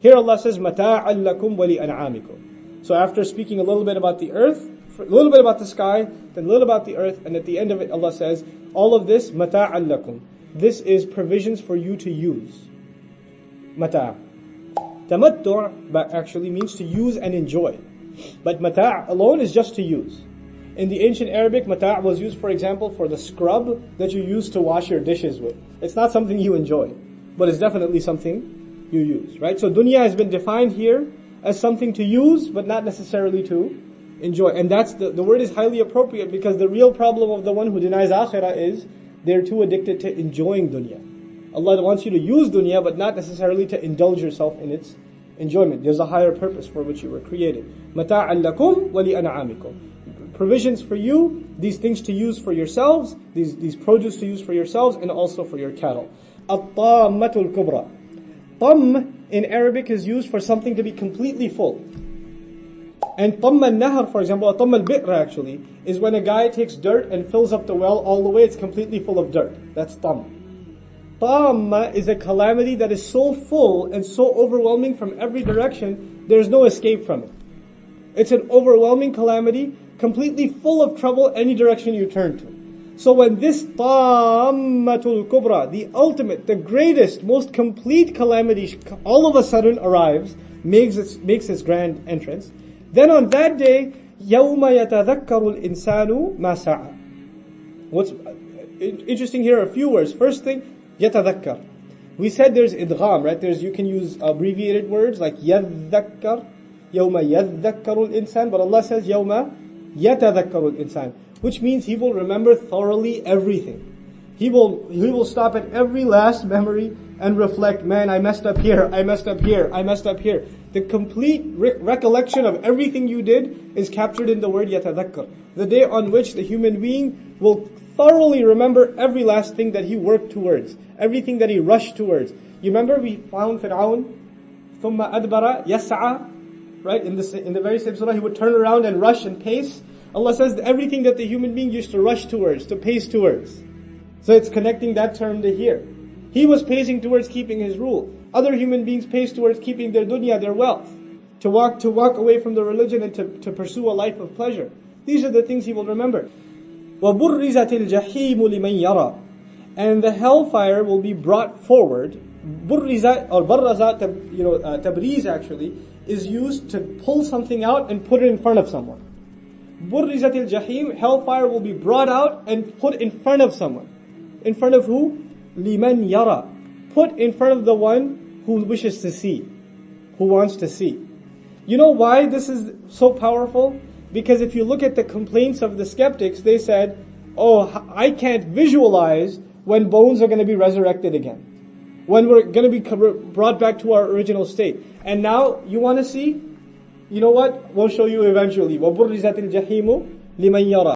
Here Allah says, مَتَاعًا لَكُمْ وَلِأَنْعَامِكُمْ. So after speaking a little bit about the earth, a little bit about the sky, then a little about the earth, and at the end of it Allah says, all of this, مَتَاعًا لَكُمْ. This is provisions for you to use. Mata'. Tamattu' actually means to use and enjoy. But mata' alone is just to use. In the ancient Arabic, mata' was used, for example, for the scrub that you use to wash your dishes with. It's not something you enjoy, but it's definitely something you use, right? So dunya has been defined here as something to use, but not necessarily to enjoy. And that's the word is highly appropriate, because the real problem of the one who denies akhirah is they're too addicted to enjoying dunya. Allah wants you to use dunya, but not necessarily to indulge yourself in its enjoyment. There's a higher purpose for which you were created. مَتَاعًا لَكُمْ وَلِأَنْعَامِكُمْ. Provisions for you, these things to use for yourselves, these produce to use for yourselves, and also for your cattle. الطَّامَّةُ الْكُبْرَى. Tam in Arabic is used for something to be completely full. And Tam al-Nahar, for example, or Tam al-Bi'r actually, is when a guy takes dirt and fills up the well all the way, it's completely full of dirt. That's Tam. Tamma is a calamity that is so full and so overwhelming from every direction, there's no escape from it. It's an overwhelming calamity, completely full of trouble any direction you turn to. So when this Tammatul Kubra, the ultimate, the greatest, most complete calamity all of a sudden arrives, makes its grand entrance, then on that day, يَوْمَ يَتَذَكَّرُ الْإِنسَانُ مَا سَعَى. What's interesting here are a few words. First thing, يَتَذَكَّر. We said there's idgham, right? You can use abbreviated words like يَذَّكَّر, يَوْمَ يَذَّكَّرُ الْإِنسان, but Allah says يَوْمَ يَتَذَكَّرُ الْإِنسان, which means He will remember thoroughly everything. He will stop at every last memory and reflect, man, I messed up here, I messed up here, I messed up here. The complete recollection of everything you did is captured in the word يَتَذَكَّر. The day on which the human being will thoroughly remember every last thing that he worked towards, everything that he rushed towards. You remember we found Fir'aun, ثُمَّ أَدْبَرَ يَسْعَى, right? In the very same surah, he would turn around and rush and pace. Allah says that everything that the human being used to rush towards, to pace towards. So it's connecting that term to here. He was pacing towards keeping his rule. Other human beings pace towards keeping their dunya, their wealth, to walk away from the religion and to pursue a life of pleasure. These are the things he will remember. وَبُرِّزَتِ الْجَحِيمُ لِمَنْ يَرَى. And the hellfire will be brought forward. Burriza or barraza, tabriz actually, is used to pull something out and put it in front of someone. Burrizat al-Jahim, hellfire will be brought out and put in front of someone. In front of who? Liman yara. Put in front of the one who wishes to see, who wants to see. You know why this is so powerful? Because if you look at the complaints of the skeptics, they said, oh, I can't visualize when bones are going to be resurrected again. When we're going to be brought back to our original state. And now, you want to see? You know what? We'll show you eventually. وَبُرِّزَتِ الْجَحِيمُ لِمَنْ يَرَى.